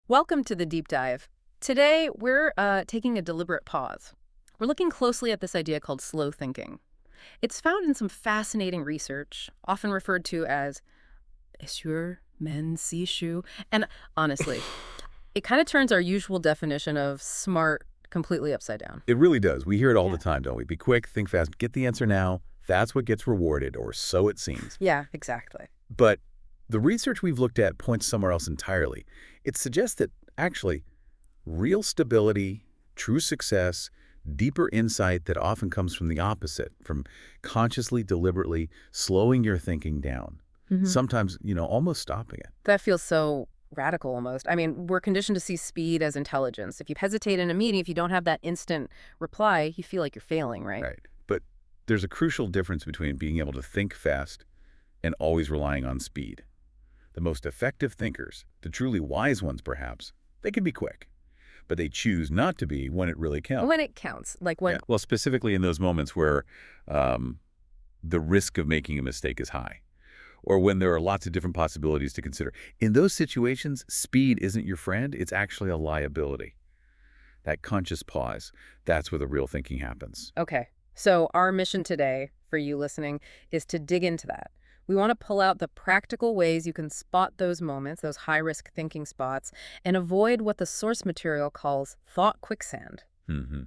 Welcome to the deep dive. Today, we're taking a deliberate pause. We're looking closely at this idea called slow thinking. It's found in some fascinating research, often referred to as Essure Men Sishu. And honestly, it kind of turns our usual definition of smart completely upside down. It really does. We hear it all the Yeah. time, don't we? Be quick, think fast, get the answer now. That's what gets rewarded, or so it seems. Yeah, exactly. But the research we've looked at points somewhere else entirely. It suggests that, actually, real stability, true success, deeper insight that often comes from the opposite, from consciously, deliberately slowing your thinking down. Sometimes, almost stopping it. That feels so radical almost. I mean, we're conditioned to see speed as intelligence. If you hesitate in a meeting, if you don't have that instant reply, you feel like you're failing, right? Right. But there's a crucial difference between being able to think fast and always relying on speed. The most effective thinkers, the truly wise ones perhaps, they can be quick, but they choose not to be when it really counts. When it counts, like when, Yeah. Well, specifically in those moments where the risk of making a mistake is high, or when there are lots of different possibilities to consider. In those situations, speed isn't your friend, it's actually a liability. That conscious pause, that's where the real thinking happens. okay. So our mission today for you listening is to dig into that. We want to pull out the practical ways you can spot those moments, those high-risk thinking spots, and avoid what the source material calls thought quicksand. hmm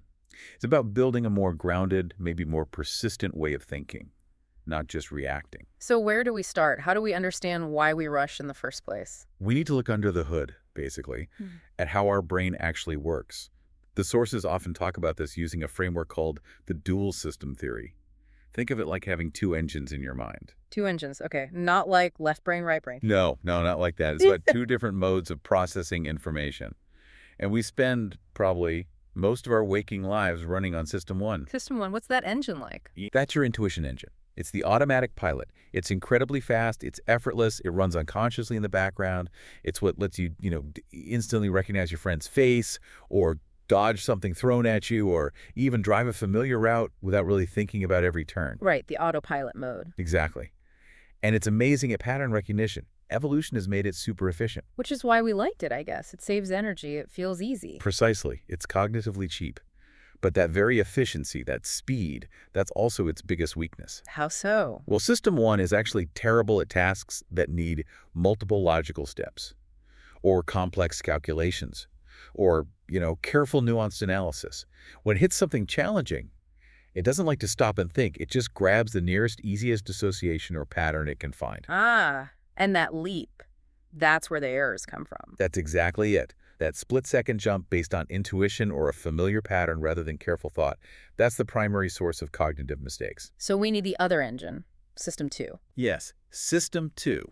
It's about building a more grounded, maybe more persistent way of thinking, not just reacting. So where do we start? How do we understand why we rush in the first place? We need to look under the hood, basically, Hmm. at how our brain actually works. The sources often talk about this using a framework called the dual system theory. Think of it like having two engines in your mind. Two engines. Okay. Not like left brain, right brain. No, not like that. It's about two different modes of processing information. And we spend probably most of our waking lives running on System 1. System one, what's that engine like? That's your intuition engine. It's the automatic pilot. It's incredibly fast. It's effortless. It runs unconsciously in the background. It's what lets you, instantly recognize your friend's face or dodge something thrown at you or even drive a familiar route without really thinking about every turn. Right, the autopilot mode. Exactly. And it's amazing at pattern recognition. Evolution has made it super efficient. Which is why we liked it, I guess. It saves energy. It feels easy. Precisely. It's cognitively cheap. But that very efficiency, that speed, that's also its biggest weakness. How so? Well, System 1 is actually terrible at tasks that need multiple logical steps, or complex calculations, or, careful nuanced analysis. When it hits something challenging, it doesn't like to stop and think. It just grabs the nearest, easiest association or pattern it can find. Ah, and that leap. That's where the errors come from. That's exactly it. That split-second jump based on intuition or a familiar pattern rather than careful thought, that's the primary source of cognitive mistakes. So we need the other engine, system two. Yes, System 2.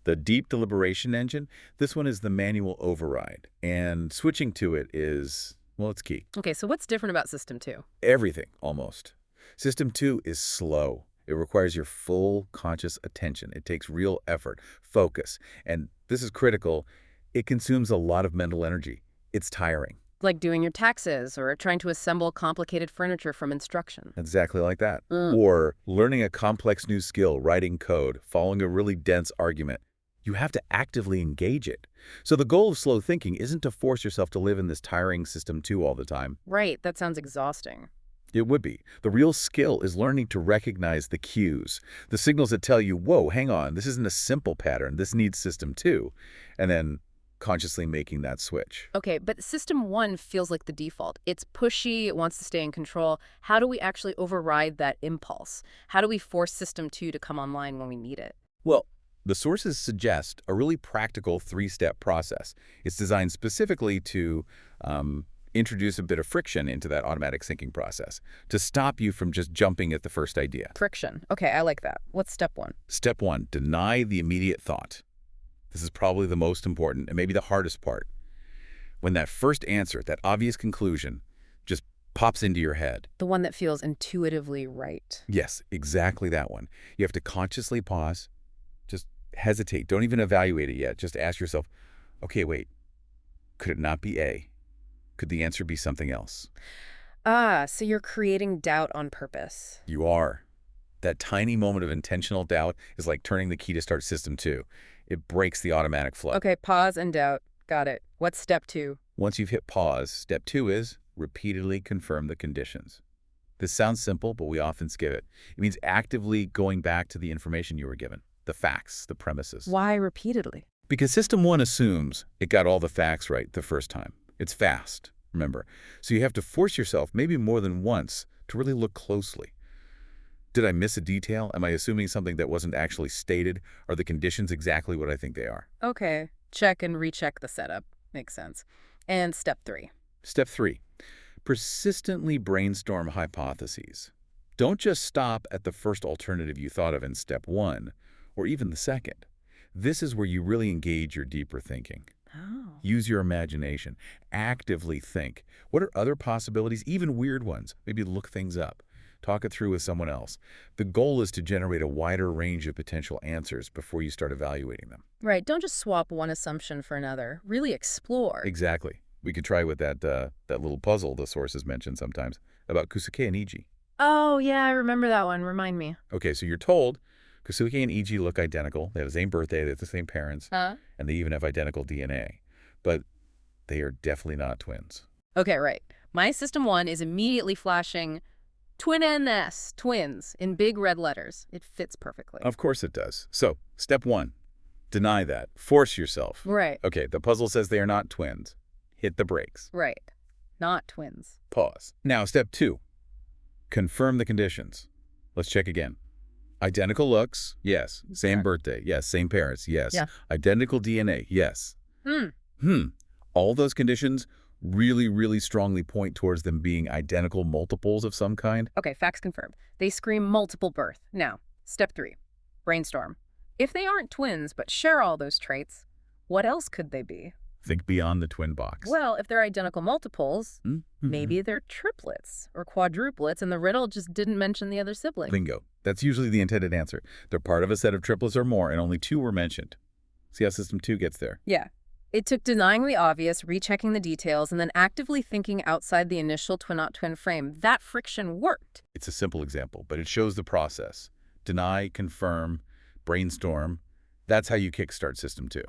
The deep deliberation engine, this one is the manual override. And switching to it is, well, it's key. Okay, so what's different about system two? Everything, almost. System 2 is slow. It requires your full conscious attention. It takes real effort, focus. And this is critical. It consumes a lot of mental energy. It's tiring. Like doing your taxes or trying to assemble complicated furniture from instruction. Exactly like that. Mm. Or learning a complex new skill, writing code, following a really dense argument. You have to actively engage it. So the goal of slow thinking isn't to force yourself to live in this tiring System 2 all the time. Right, that sounds exhausting. It would be. The real skill is learning to recognize the cues, the signals that tell you, whoa, hang on, this isn't a simple pattern, this needs System 2, and then consciously making that switch. Okay, but system one feels like the default. It's pushy, it wants to stay in control. How do we actually override that impulse? How do we force system two to come online when we need it? Well, the sources suggest a really practical three-step process. It's designed specifically to introduce a bit of friction into that automatic thinking process, to stop you from just jumping at the first idea. Friction. Okay, I like that. What's step one? Step 1, deny the immediate thought. This is probably the most important and maybe the hardest part. When that first answer, that obvious conclusion, just pops into your head. The one that feels intuitively right. Yes, exactly that one. You have to consciously pause, just hesitate. Don't even evaluate it yet. Just ask yourself, okay, wait, could it not be A? Could the answer be something else? Ah, so you're creating doubt on purpose. You are. That tiny moment of intentional doubt is like turning the key to start System 2. It breaks the automatic flow. Okay, pause and doubt. Got it. What's step 2? Once you've hit pause, step 2 is repeatedly confirm the conditions. This sounds simple, but we often skip it. It means actively going back to the information you were given, the facts, the premises. Why repeatedly? Because System 1 assumes it got all the facts right the first time. It's fast, remember. So you have to force yourself, maybe more than once, to really look closely. Did I miss a detail? Am I assuming something that wasn't actually stated? Are the conditions exactly what I think they are? Okay. Check and recheck the setup. Makes sense. And step 3. Step 3. Persistently brainstorm hypotheses. Don't just stop at the first alternative you thought of in step 1, or even the second. This is where you really engage your deeper thinking. Oh. Use your imagination. Actively think. What are other possibilities, even weird ones? Maybe look things up. Talk it through with someone else. The goal is to generate a wider range of potential answers before you start evaluating them. Right. Don't just swap one assumption for another. Really explore. Exactly. We could try with that little puzzle the sources mention sometimes about Kusuke and Iji. Oh, yeah, I remember that one. Remind me. Okay, so you're told Kusuke and Iji look identical. They have the same birthday, they have the same parents, Huh? and they even have identical DNA. But they are definitely not twins. Okay, right. My System 1 is immediately flashing Twin NS, twins, in big red letters. It fits perfectly. Of course it does. So, step 1, deny that. Force yourself. Right, Okay, the puzzle says they are not twins. Hit the brakes. right. Not twins. Pause. Now, step 2, confirm the conditions. Let's check again. Identical looks, yes. Same Yeah. birthday, yes. Same parents, yes. Yeah. Identical DNA, yes. Hmm. All those conditions really, really strongly point towards them being identical multiples of some kind. Okay, facts confirmed. They scream multiple birth. Now, step 3, brainstorm. If they aren't twins but share all those traits, what else could they be? Think beyond the twin box. Well, if they're identical multiples, Mhm. maybe they're triplets or quadruplets, and the riddle just didn't mention the other sibling. Bingo. That's usually the intended answer. They're part of a set of triplets or more, and only 2 were mentioned. See how System 2 gets there? Yeah. It took denying the obvious, rechecking the details, and then actively thinking outside the initial twin-not-twin frame. That friction worked. It's a simple example, but it shows the process. Deny, confirm, brainstorm. That's how you kickstart System 2.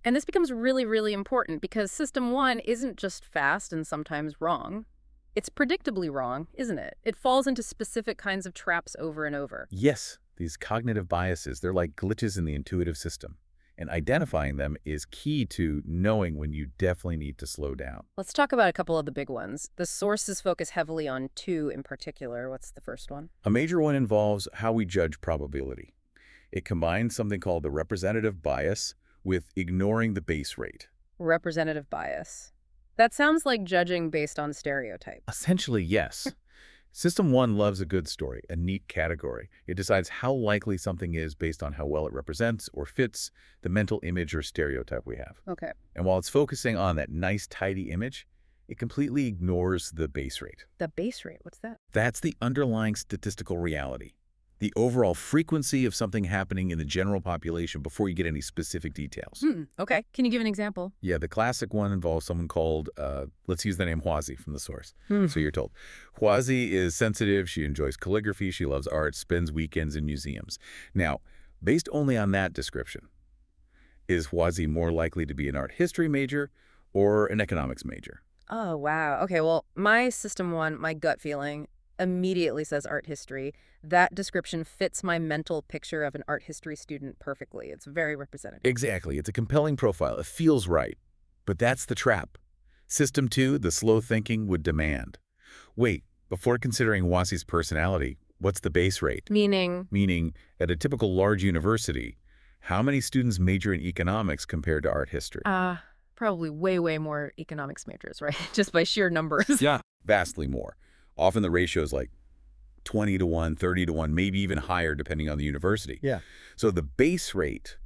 And this becomes really, really important because System 1 isn't just fast and sometimes wrong. It's predictably wrong, isn't it? It falls into specific kinds of traps over and over. Yes, these cognitive biases, they're like glitches in the intuitive system. And identifying them is key to knowing when you definitely need to slow down. Let's talk about a couple of the big ones. The sources focus heavily on 2 in particular. What's the first one? A major one involves how we judge probability. It combines something called the representative bias with ignoring the base rate. Representative bias. That sounds like judging based on stereotype. Essentially, yes. System 1 loves a good story, a neat category. It decides how likely something is based on how well it represents or fits the mental image or stereotype we have. Okay. And while it's focusing on that nice, tidy image, it completely ignores the base rate. The base rate, what's that? That's the underlying statistical reality, the overall frequency of something happening in the general population before you get any specific details. Okay. Can you give an example? Yeah, the classic one involves someone called, let's use the name Huazi from the source. So you're told. Huazi is sensitive, she enjoys calligraphy, she loves art, spends weekends in museums. Now, based only on that description, is Huazi more likely to be an art history major or an economics major? Oh, wow. Okay, well, my System 1, my gut feeling, immediately says art history. That description fits my mental picture of an art history student perfectly. It's very representative. Exactly. It's a compelling profile. It feels right. But that's the trap. System 2, the slow thinking, would demand. Wait, before considering Huazi's personality, what's the base rate? Meaning? Meaning, at a typical large university, how many students major in economics compared to art history? Probably way, way more economics majors, right? Just by sheer numbers. Yeah. Vastly more. Often the ratio is like 20 to 1, 30 to 1, maybe even higher depending on the university. Yeah. So the base rate,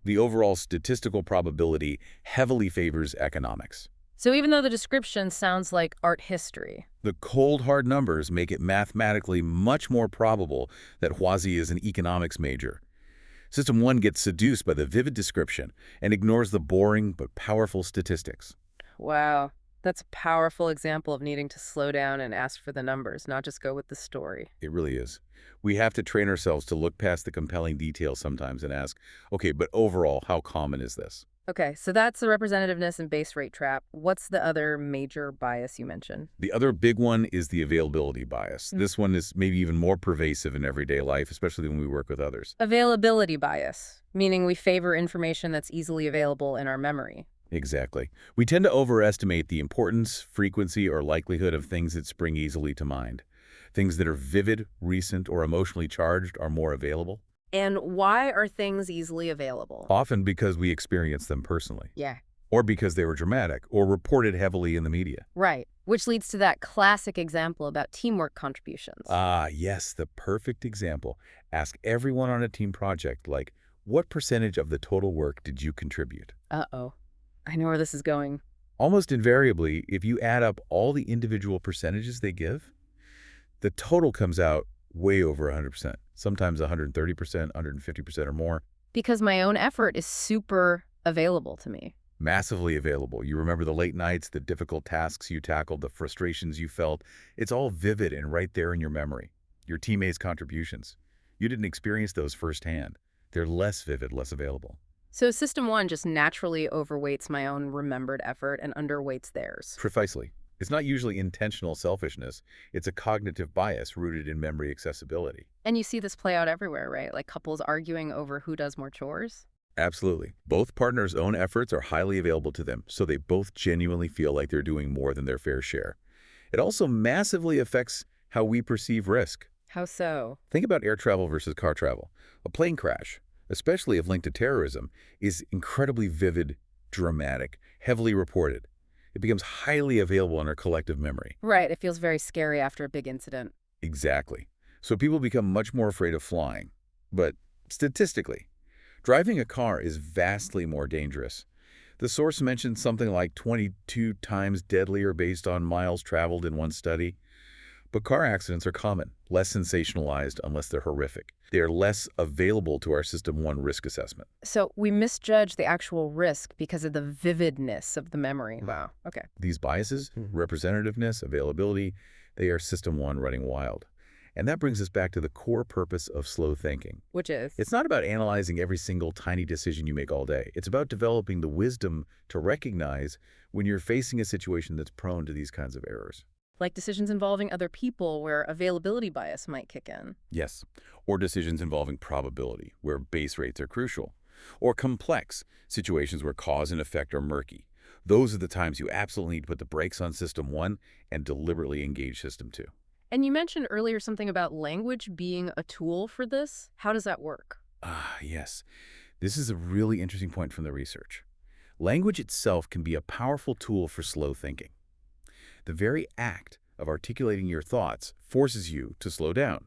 the overall statistical probability, heavily favors economics. So even though the description sounds like art history, The cold, hard numbers make it mathematically much more probable that Huazi is an economics major. System 1 gets seduced by the vivid description and ignores the boring but powerful statistics. wow, that's a powerful example of needing to slow down and ask for the numbers, not just go with the story. It really is. We have to train ourselves to look past the compelling details sometimes and ask, okay, but overall, how common is this? Okay, so that's the representativeness and base rate trap. What's the other major bias you mentioned? The other big one is the availability bias. Mm. This one is maybe even more pervasive in everyday life, especially when we work with others. Availability bias, meaning we favor information that's easily available in our memory. Exactly. We tend to overestimate the importance, frequency, or likelihood of things that spring easily to mind. Things that are vivid, recent, or emotionally charged are more available, And why are things easily available? often because we experience them personally, Yeah. or because they were dramatic or reported heavily in the media. Right, which leads to that classic example about teamwork contributions. Ah, yes, the perfect example. Ask everyone on a team project, like, what percentage of the total work did you contribute? Uh-oh. I know where this is going. Almost invariably, if you add up all the individual percentages they give, the total comes out way over 100%, sometimes 130%, 150% or more. Because my own effort is super available to me. Massively available. You remember the late nights, the difficult tasks you tackled, the frustrations you felt. It's all vivid and right there in your memory. Your teammates' contributions. You didn't experience those firsthand. They're less vivid, less available. So System 1 just naturally overweights my own remembered effort and underweights theirs. Precisely. It's not usually intentional selfishness. It's a cognitive bias rooted in memory accessibility. And you see this play out everywhere, right? Like couples arguing over who does more chores. Absolutely. Both partners' own efforts are highly available to them, so they both genuinely feel like they're doing more than their fair share. It also massively affects how we perceive risk. How so? Think about air travel versus car travel. A plane crash, especially if linked to terrorism, is incredibly vivid, dramatic, heavily reported. It becomes highly available in our collective memory. Right, it feels very scary after a big incident. Exactly. So people become much more afraid of flying. But statistically, driving a car is vastly more dangerous. The source mentioned something like 22 times deadlier based on miles traveled in one study. But car accidents are common, less sensationalized unless they're horrific. They are less available to our System 1 risk assessment. So we misjudge the actual risk because of the vividness of the memory. Wow. Okay. These biases, representativeness, availability, they are System 1 running wild. And that brings us back to the core purpose of slow thinking. Which is? It's not about analyzing every single tiny decision you make all day. It's about developing the wisdom to recognize when you're facing a situation that's prone to these kinds of errors. Like decisions involving other people where availability bias might kick in. Yes. Or decisions involving probability, where base rates are crucial. Or complex, situations where cause and effect are murky. Those are the times you absolutely need to put the brakes on System 1 and deliberately engage System 2. And you mentioned earlier something about language being a tool for this. How does that work? Ah, yes. This is a really interesting point from the research. Language itself can be a powerful tool for slow thinking. The very act of articulating your thoughts forces you to slow down.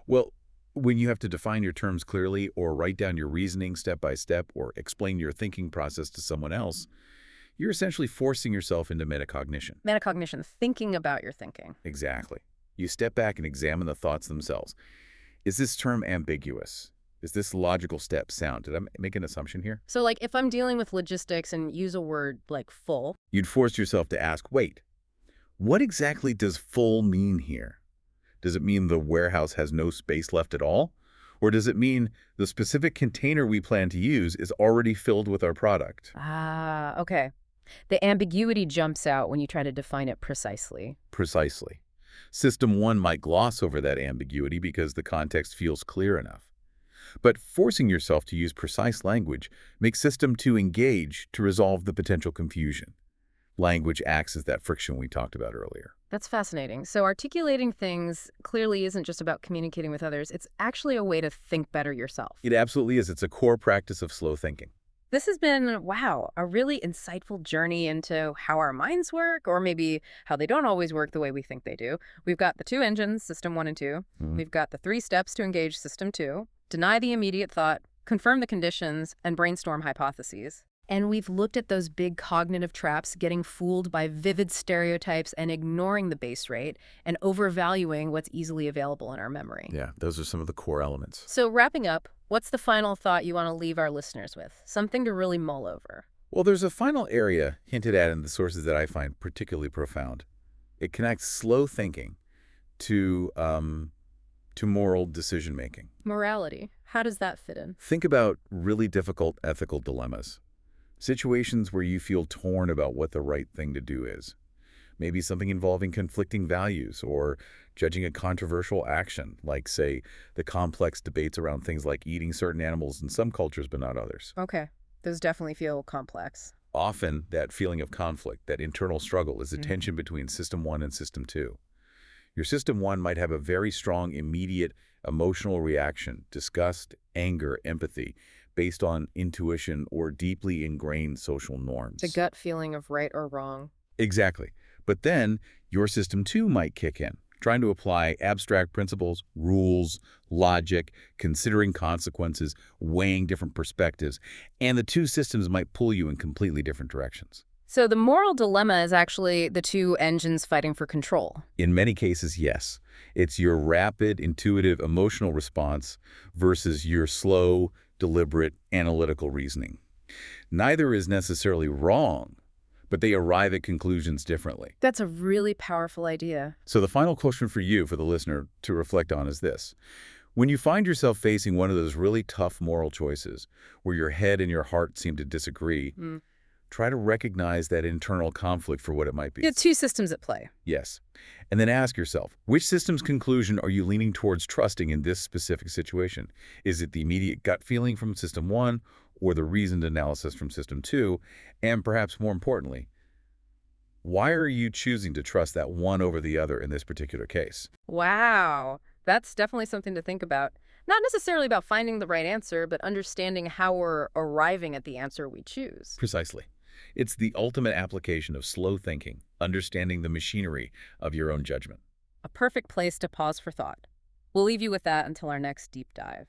Well, when you have to define your terms clearly or write down your reasoning step by step or explain your thinking process to someone else, you're essentially forcing yourself into metacognition. Metacognition, thinking about your thinking. Exactly. You step back and examine the thoughts themselves. Is this term ambiguous? Is this logical step sound? Did I make an assumption here? So like if I'm dealing with logistics and use a word like full, You'd force yourself to ask, wait, what exactly does full mean here? Does it mean the warehouse has no space left at all? Or does it mean the specific container we plan to use is already filled with our product? okay. The ambiguity jumps out when you try to define it precisely. Precisely. System 1 might gloss over that ambiguity because the context feels clear enough. But forcing yourself to use precise language makes System 2 engage to resolve the potential confusion. Language acts as that friction we talked about earlier. That's fascinating. So articulating things clearly isn't just about communicating with others. It's actually a way to think better yourself. It absolutely is. It's a core practice of slow thinking. This has been, wow, a really insightful journey into how our minds work, or maybe how they don't always work the way we think they do. We've got the two engines, System 1 and 2. We've got the 3 steps to engage System 2, deny the immediate thought, confirm the conditions, and brainstorm hypotheses. And we've looked at those big cognitive traps, getting fooled by vivid stereotypes and ignoring the base rate and overvaluing what's easily available in our memory. Yeah, those are some of the core elements. So wrapping up, what's the final thought you want to leave our listeners with? Something to really mull over. Well, there's a final area hinted at in the sources that I find particularly profound. It connects slow thinking to moral decision-making. Morality. How does that fit in? Think about really difficult ethical dilemmas. Situations where you feel torn about what the right thing to do is. Maybe something involving conflicting values or judging a controversial action, like, say, the complex debates around things like eating certain animals in some cultures but not others. Okay, those definitely feel complex. Often, that feeling of conflict, that internal struggle, is a Mhm. tension between System 1 and System 2. Your System 1 might have a very strong, immediate emotional reaction, disgust, anger, empathy, based on intuition or deeply ingrained social The norms. gut feeling of right or wrong. Exactly. But then your System 2 might kick in, trying to apply abstract principles, rules, logic, considering consequences, weighing different perspectives, and the two systems might pull you in completely different directions. So the moral dilemma is actually the two engines fighting for control. In many cases, yes. It's your rapid, intuitive, emotional response versus your slow, deliberate, analytical reasoning. Neither is necessarily wrong, but they arrive at conclusions differently. That's a really powerful idea. So the final question for you, for the listener, to reflect on is this. When you find yourself facing one of those really tough moral choices, where your head and your heart seem to disagree, Mm. try to recognize that internal conflict for what it might be. Yeah, two systems at play. Yes. And then ask yourself, which system's conclusion are you leaning towards trusting in this specific situation? Is it the immediate gut feeling from System 1 or the reasoned analysis from System 2? And perhaps more importantly, why are you choosing to trust that one over the other in this particular case? Wow, that's definitely something to think about. Not necessarily about finding the right answer, but understanding how we're arriving at the answer we choose. Precisely. It's the ultimate application of slow thinking, understanding the machinery of your own judgment. A perfect place to pause for thought. We'll leave you with that until our next deep dive.